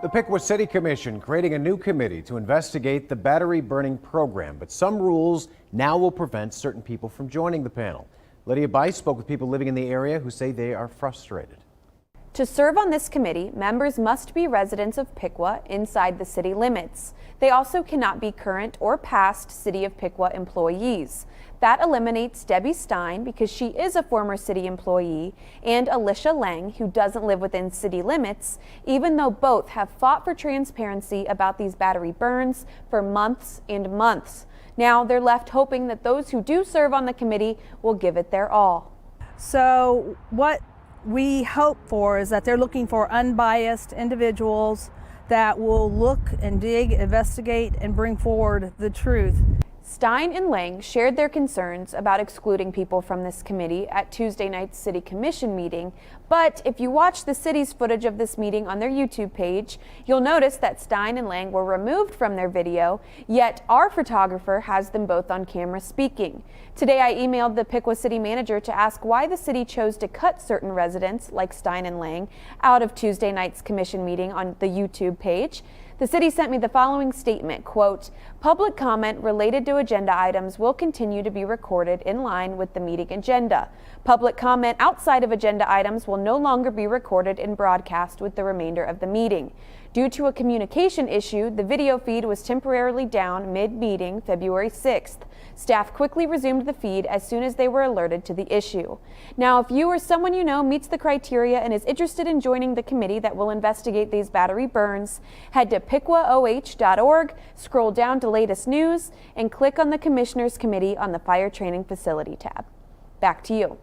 The Piqua City Commission creating a new committee to investigate the battery burning program, but some rules now will prevent certain people from joining the panel. Lydia Bice spoke with people living in the area who say they are frustrated. To serve on this committee, members must be residents of Piqua inside the city limits. They also cannot be current or past City of Piqua employees. That eliminates Debbie Stein because she is a former city employee, and Alicia Lang, who doesn't live within city limits, even though both have fought for transparency about these battery burns for months and months. Now they're left hoping that those who do serve on the committee will give it their all. So what we hope for is that they're looking for unbiased individuals that will look and dig, investigate, and bring forward the truth. Stein and Lang shared their concerns about excluding people from this committee at Tuesday night's City Commission meeting, but if you watch the city's footage of this meeting on their YouTube page, you'll notice that Stein and Lang were removed from their video, yet our photographer has them both on camera speaking. Today I emailed the Piqua City manager to ask why the city chose to cut certain residents, like Stein and Lang, out of Tuesday night's commission meeting on the YouTube page. The city sent me the following statement, quote, "Public comment related to agenda items will continue to be recorded in line with the meeting agenda. Public comment outside of agenda items will no longer be recorded and broadcast with the remainder of the meeting. Due to a communication issue, the video feed was temporarily down mid-meeting February 6th. Staff quickly resumed the feed as soon as they were alerted to the issue. Now, if you or someone you know meets the criteria and is interested in joining the committee that will investigate these battery burns, head to piquaoh.org, scroll down to latest news, and click on the Commissioners Committee on the Fire Training Facility tab. Back to you.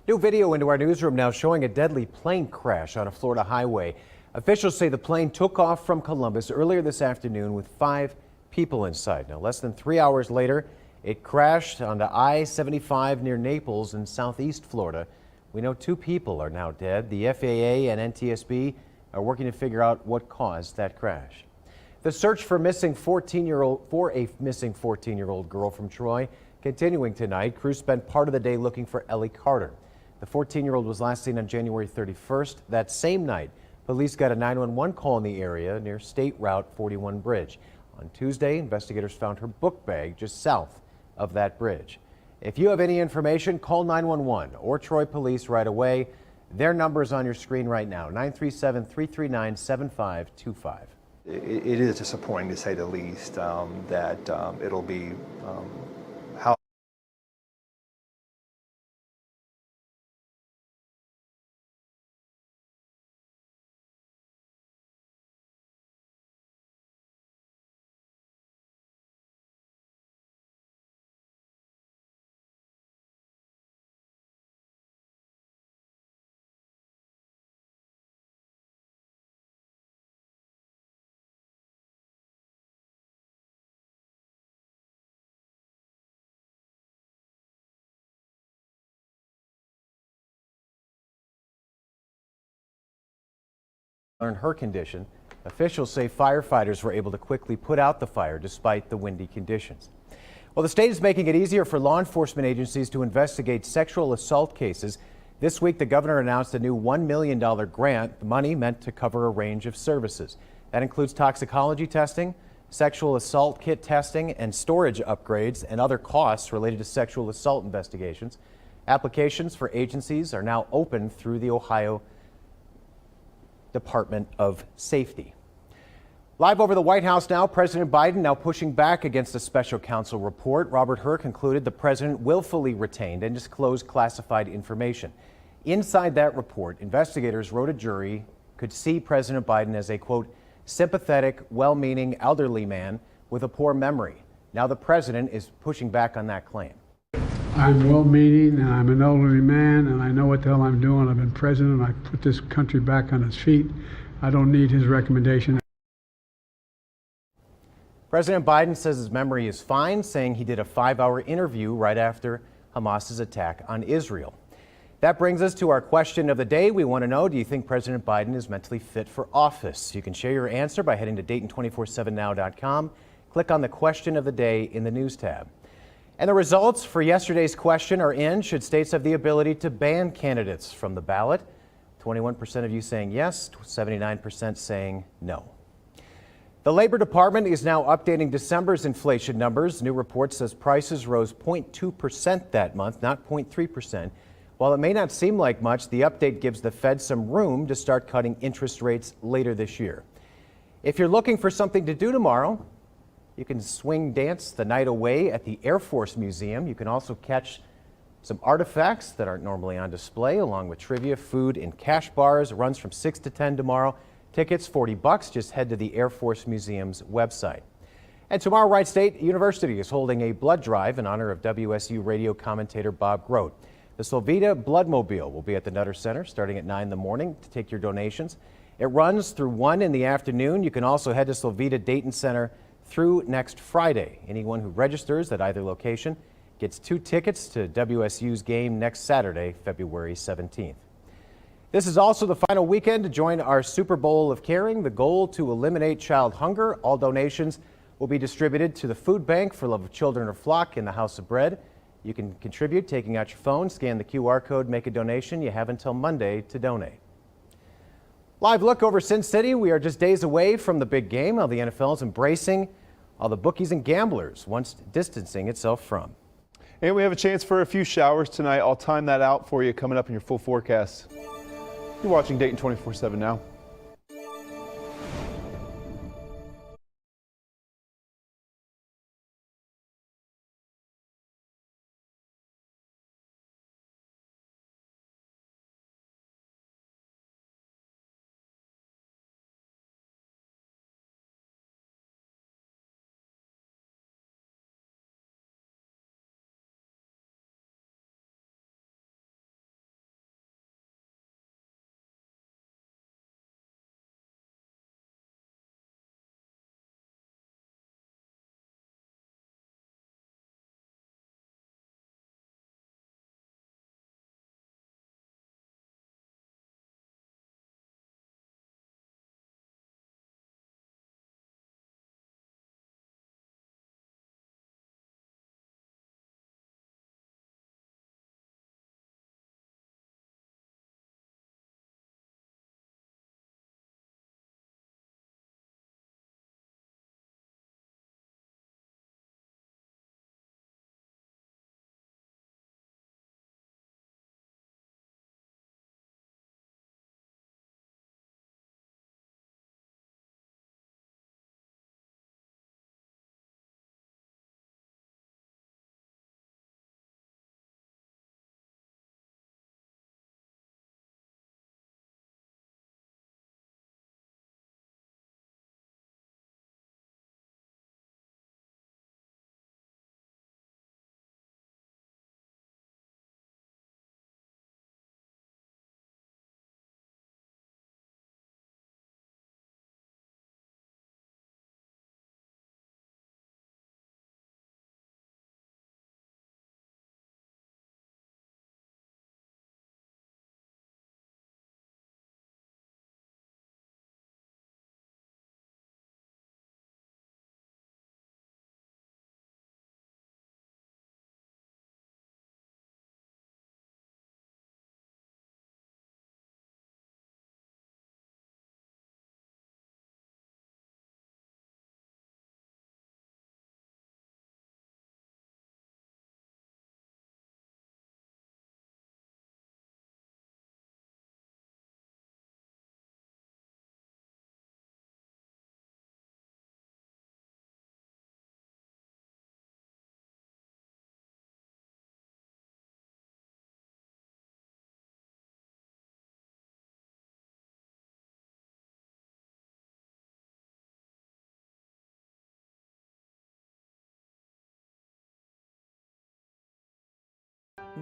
New video into our newsroom now showing a deadly plane crash on a Florida highway. Officials say the plane took off from Columbus earlier this afternoon with 5 people inside. Now, less than 3 hours later, it crashed onto I-75 near Naples in southeast Florida. We know 2 people are now dead. The FAA and NTSB are working to figure out what caused that crash. The search for a missing 14-year-old girl from Troy continuing tonight. Crews spent part of the day looking for Ellie Carter. The 14-year-old was last seen on January 31st. That same night, police got a 911 call in the area near State Route 41 bridge. On Tuesday, investigators found her book bag just south of that bridge. If you have any information, call 911 or Troy Police right away. Their number is on your screen right now, 937-339-7525. It is disappointing, to say the least, that it'll be how learn her condition. Officials say firefighters were able to quickly put out the fire despite the windy conditions. Well, the state is making it easier for law enforcement agencies to investigate sexual assault cases. This week, the governor announced a new $1 million grant, the money meant to cover a range of services. That includes toxicology testing, sexual assault kit testing, and storage upgrades and other costs related to sexual assault investigations. Applications for agencies are now open through the Ohio Department of Safety. Live over the White House now, President Biden now pushing back against a special counsel report. Robert Hur concluded the president willfully retained and disclosed classified information. Inside that report, investigators wrote a jury could see President Biden as a, quote, sympathetic, well-meaning elderly man with a poor memory. Now the president is pushing back on that claim. I'm well-meaning, and I'm an elderly man, and I know what the hell I'm doing. I've been president. I put this country back on its feet. I don't need his recommendation. President Biden says his memory is fine, saying he did a 5-hour interview right after Hamas's attack on Israel. That brings us to our question of the day. We want to know, do you think President Biden is mentally fit for office? You can share your answer by heading to Dayton247now.com. Click on the question of the day in the news tab. And the results for yesterday's question are in. Should states have the ability to ban candidates from the ballot? 21% of you saying yes, 79% saying no. The Labor Department is now updating December's inflation numbers. New report says prices rose 0.2% that month, not 0.3%. While it may not seem like much, the update gives the Fed some room to start cutting interest rates later this year. If you're looking for something to do tomorrow, you can swing dance the night away at the Air Force Museum. You can also catch some artifacts that aren't normally on display, along with trivia, food, and cash bars. It runs from 6 to 10 tomorrow. Tickets, $40. Just head to the Air Force Museum's website. And tomorrow, Wright State University is holding a blood drive in honor of WSU radio commentator Bob Grote. The Solvita Bloodmobile will be at the Nutter Center starting at 9 in the morning to take your donations. It runs through 1 in the afternoon. You can also head to Solvita Dayton Center through next Friday. Anyone who registers at either location gets 2 tickets to WSU's game next Saturday, February 17th. This is also the final weekend to join our Super Bowl of Caring, the goal to eliminate child hunger. All donations will be distributed to the food bank for Love of Children or Flock in the House of Bread. You can contribute taking out your phone, scan the QR code, make a donation. You have until Monday to donate. Live look over Sin City. We are just days away from the big game. How the NFL is embracing all the bookies and gamblers once distancing itself from. And we have a chance for a few showers tonight. I'll time that out for you coming up in your full forecast. You're watching Dayton 24/7 now.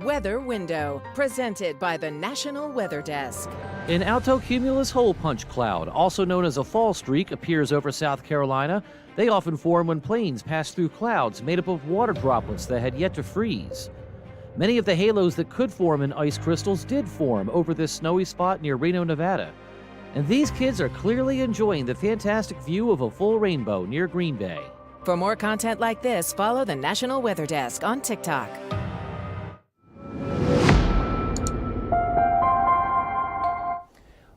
Weather Window, presented by the National Weather Desk. An altocumulus hole punch cloud, also known as a fall streak, appears over South Carolina. They often form when planes pass through clouds made up of water droplets that had yet to freeze. Many of the halos that could form in ice crystals did form over this snowy spot near Reno, Nevada. And these kids are clearly enjoying the fantastic view of a full rainbow near Green Bay. For more content like this, follow the National Weather Desk on TikTok.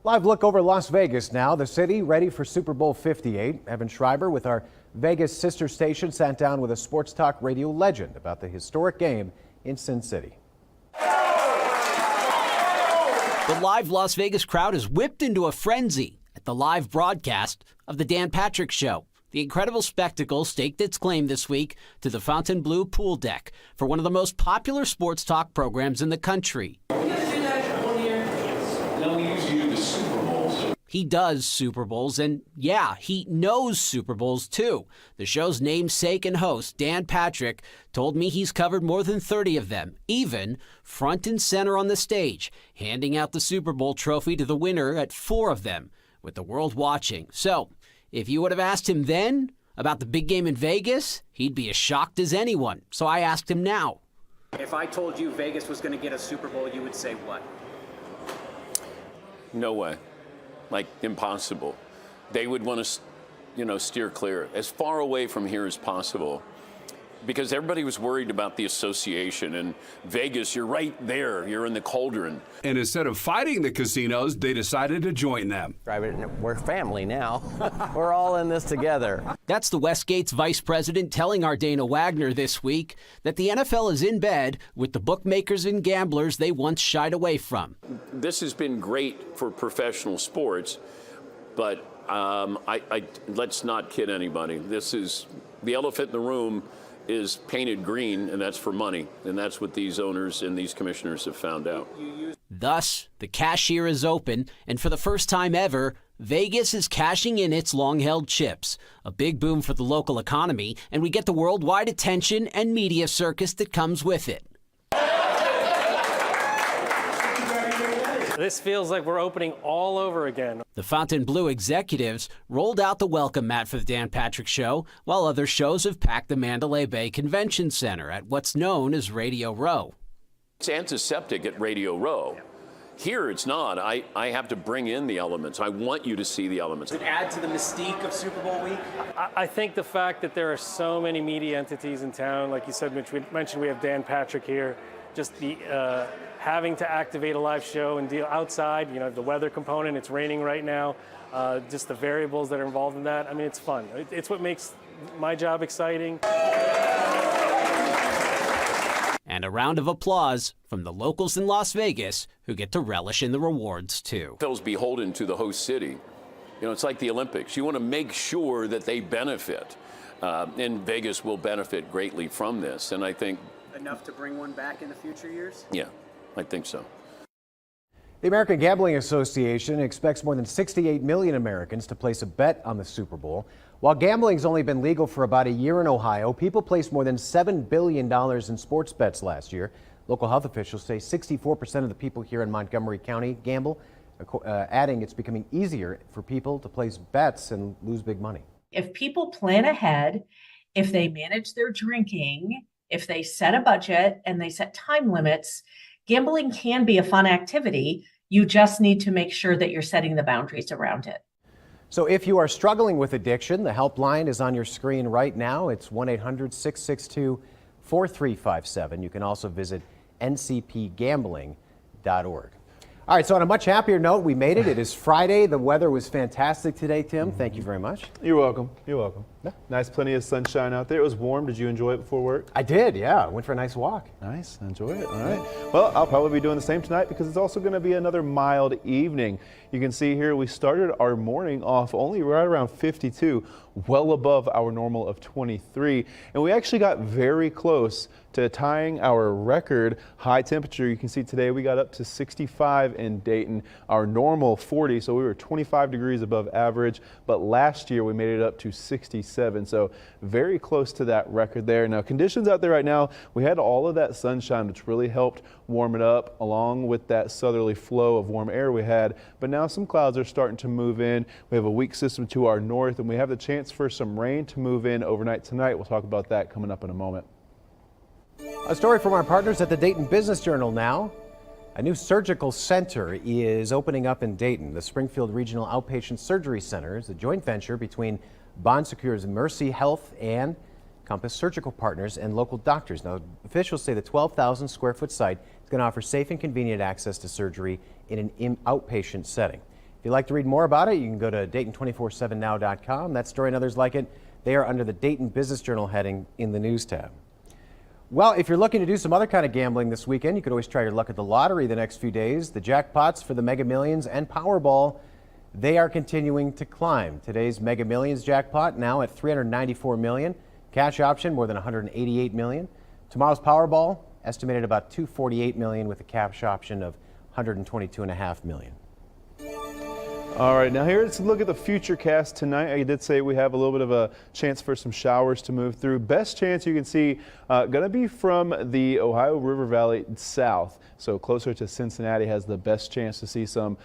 Live look over Las Vegas now. The city ready for Super Bowl 58. Evan Schreiber with our Vegas sister station sat down with a sports talk radio legend about the historic game in Sin City. The live Las Vegas crowd is whipped into a frenzy at the live broadcast of the Dan Patrick Show. The incredible spectacle staked its claim this week to the Fontainebleau pool deck for one of the most popular sports talk programs in the country. He does Super Bowls, and yeah, he knows Super Bowls too. The show's namesake and host, Dan Patrick, told me he's covered more than 30 of them, even front and center on the stage, handing out the Super Bowl trophy to the winner at 4 of them, with the world watching. So, if you would have asked him then about the big game in Vegas, he'd be as shocked as anyone. So I asked him now. If I told you Vegas was going to get a Super Bowl, you would say what? No way. Like, impossible. They would want to, steer clear as far away from here as possible, because everybody was worried about the association. And Vegas, you're right there. You're in the cauldron. And instead of fighting the casinos, they decided to join them. We're family now. We're all in this together. That's the Westgate's vice president telling our Dana Wagner this week that the NFL is in bed with the bookmakers and gamblers they once shied away from. This has been great for professional sports, but let's not kid anybody. This is the elephant in the room is painted green, and that's for money. And that's what these owners and these commissioners have found out. Thus, the cashier is open, and for the first time ever, Vegas is cashing in its long-held chips. A big boom for the local economy, and we get the worldwide attention and media circus that comes with it. This feels like we're opening all over again. The Fontainebleau executives rolled out the welcome mat for the Dan Patrick Show, while other shows have packed the Mandalay Bay Convention Center at what's known as Radio Row. It's antiseptic at Radio Row. Here it's not. I have to bring in the elements. I want you to see the elements. Does it add to the mystique of Super Bowl week? I think the fact that there are so many media entities in town, like you said, Mitch, we mentioned we have Dan Patrick here, just the having to activate a live show and deal outside, the weather component, it's raining right now, just the variables that are involved in that. I mean, it's fun. It's what makes my job exciting. And a round of applause from the locals in Las Vegas who get to relish in the rewards too. Feels beholden to the host city. It's like the Olympics. You want to make sure that they benefit. And Vegas will benefit greatly from this. And I think enough to bring one back in the future years? Yeah, I think so. The American Gambling Association expects more than 68 million Americans to place a bet on the Super Bowl. While gambling's only been legal for about a year in Ohio, people placed more than $7 billion in sports bets last year. Local health officials say 64% of the people here in Montgomery County gamble, adding it's becoming easier for people to place bets and lose big money. If people plan ahead, if they manage their drinking, if they set a budget and they set time limits, gambling can be a fun activity. You just need to make sure that you're setting the boundaries around it. So if you are struggling with addiction, the helpline is on your screen right now. It's 1-800-662-4357. You can also visit ncpgambling.org. All right, so on a much happier note, we made it. It is Friday. The weather was fantastic today, Tim. Thank you very much. You're welcome. You're welcome. Yeah. Nice, plenty of sunshine out there. It was warm. Did you enjoy it before work? I did, yeah. Went for a nice walk. Nice. Enjoy it. All right. Well, I'll probably be doing the same tonight because it's also going to be another mild evening. You can see here we started our morning off only right around 52, well above our normal of 23. And we actually got very close to tying our record high temperature. You can see today we got up to 65 in Dayton, our normal 40, so we were 25 degrees above average, but last year we made it up to 67, so very close to that record there. Now conditions out there right now, we had all of that sunshine, which really helped warm it up along with that southerly flow of warm air we had, but now some clouds are starting to move in. We have a weak system to our north, and we have the chance for some rain to move in overnight tonight. We'll talk about that coming up in a moment. A story from our partners at the Dayton Business Journal now. A new surgical center is opening up in Dayton. The Springfield Regional Outpatient Surgery Center is a joint venture between Bon Secours Mercy Health and Compass Surgical Partners and local doctors. Now, officials say the 12,000 square foot site is going to offer safe and convenient access to surgery in an outpatient setting. If you'd like to read more about it, you can go to Dayton247now.com. That story and others like it, they are under the Dayton Business Journal heading in the News tab. Well, if you're looking to do some other kind of gambling this weekend, you could always try your luck at the lottery the next few days. The jackpots for the Mega Millions and Powerball, they are continuing to climb. Today's Mega Millions jackpot now at $394 million. Cash option more than $188 million. Tomorrow's Powerball estimated about $248 million with a cash option of $122.5 million. All right, now here's a look at the futurecast tonight. I did say we have a little bit of a chance for some showers to move through. Best chance you can see going to be from the Ohio River Valley south. So closer to Cincinnati has the best chance to see some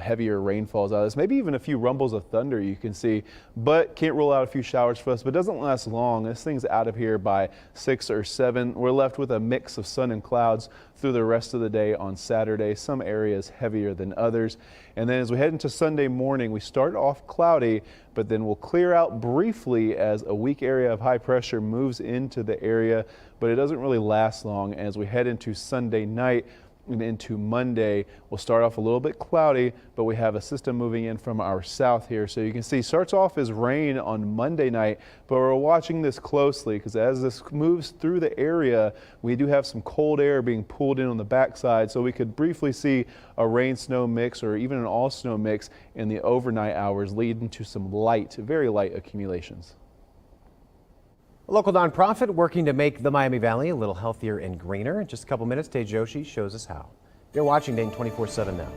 heavier rainfalls out of this. Maybe even a few rumbles of thunder you can see, but can't rule out a few showers for us, but doesn't last long. This thing's out of here by 6 or 7. We're left with a mix of sun and clouds through the rest of the day on Saturday. Some areas heavier than others. And then as we head into Sunday morning, we start off cloudy, but then we'll clear out briefly as a weak area of high pressure moves into the area, but it doesn't really last long. As we head into Sunday night and into Monday, we'll start off a little bit cloudy, but we have a system moving in from our south here. So you can see starts off as rain on Monday night, but we're watching this closely because as this moves through the area, we do have some cold air being pulled in on the backside. So we could briefly see a rain snow mix or even an all snow mix in the overnight hours, leading to some light, very light accumulations. A local nonprofit working to make the Miami Valley a little healthier and greener. In just a couple minutes, Tej Joshi shows us how. You're watching Dayton 24/7 now.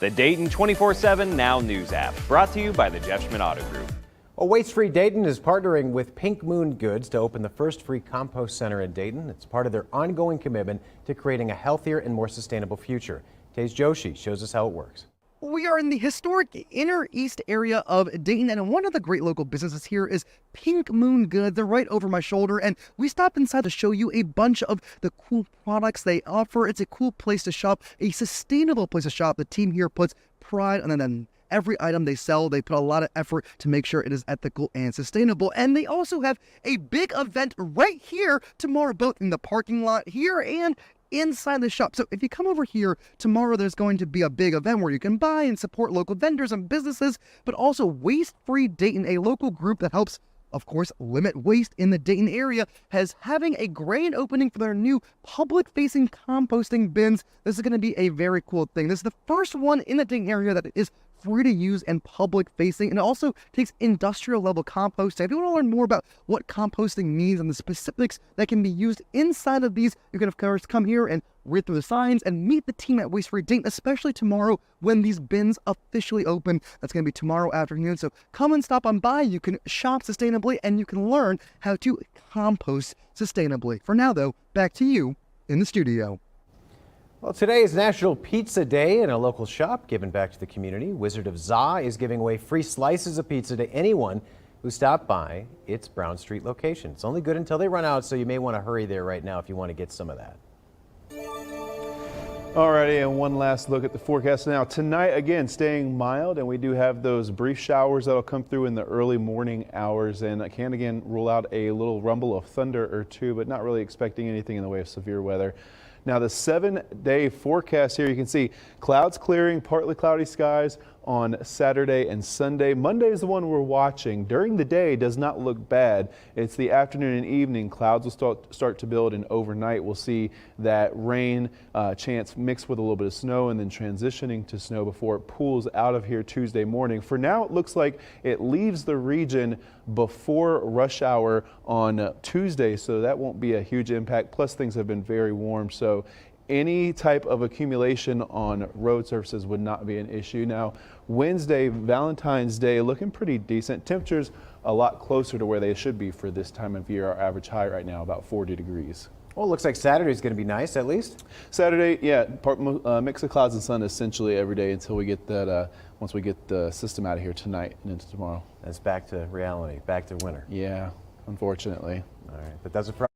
the Dayton 24/7 Now News app, brought to you by the Jeff Schmidt Auto Group. Well, Waste-Free Dayton is partnering with Pink Moon Goods to open the first free compost center in Dayton. It's part of their ongoing commitment to creating a healthier and more sustainable future. Tej Joshi shows us how it works. We are in the historic inner east area of Dayton, and one of the great local businesses here is Pink Moon Goods. They're right over my shoulder, and we stopped inside to show you a bunch of the cool products they offer. It's a cool place to shop, a sustainable place to shop. The team here puts pride on every item they sell. They put a lot of effort to make sure it is ethical and sustainable. And they also have a big event right here tomorrow, both in the parking lot here and inside the shop. So if you come over here tomorrow, there's going to be a big event where you can buy and support local vendors and businesses, but also Waste-Free Dayton, a local group that helps, of course, limit waste in the Dayton area, has having a grand opening for their new public-facing composting bins. This is going to be a very cool thing. This is the first one in the Dayton area that is free to use and public facing, and it also takes industrial level composting. If you want to learn more about what composting means and the specifics that can be used inside of these, you can of course come here and read through the signs and meet the team at Waste-Free Dayton, especially tomorrow when these bins officially open. That's going to be tomorrow afternoon. So come and stop on by. You can shop sustainably and you can learn how to compost sustainably. For now though, back to you in the studio. Well, today is National Pizza Day in a local shop giving back to the community. Wizard of Za is giving away free slices of pizza to anyone who stopped by its Brown Street location. It's only good until they run out, so you may want to hurry there right now if you want to get some of that. Alrighty, and one last look at the forecast now. Tonight, again, staying mild, and we do have those brief showers that'll come through in the early morning hours, and I can again rule out a little rumble of thunder or two, but not really expecting anything in the way of severe weather. Now the 7-day forecast here, you can see clouds clearing, partly cloudy skies on Saturday and Sunday. Monday is the one we're watching. During the day does not look bad. It's the afternoon and evening. Clouds will start to build, and overnight we'll see that rain chance mixed with a little bit of snow and then transitioning to snow before it pools out of here Tuesday morning. For now, it looks like it leaves the region before rush hour on Tuesday, so that won't be a huge impact. Plus, things have been very warm, so any type of accumulation on road surfaces would not be an issue. Now, Wednesday, Valentine's Day, looking pretty decent. Temperatures a lot closer to where they should be for this time of year. Our average high right now about 40 degrees. Well, it looks like Saturday's going to be nice, at least. Saturday, yeah, mix of clouds and sun essentially every day until we get that, once we get the system out of here tonight and into tomorrow. That's back to reality, back to winter. Yeah, unfortunately. All right, but that's a problem.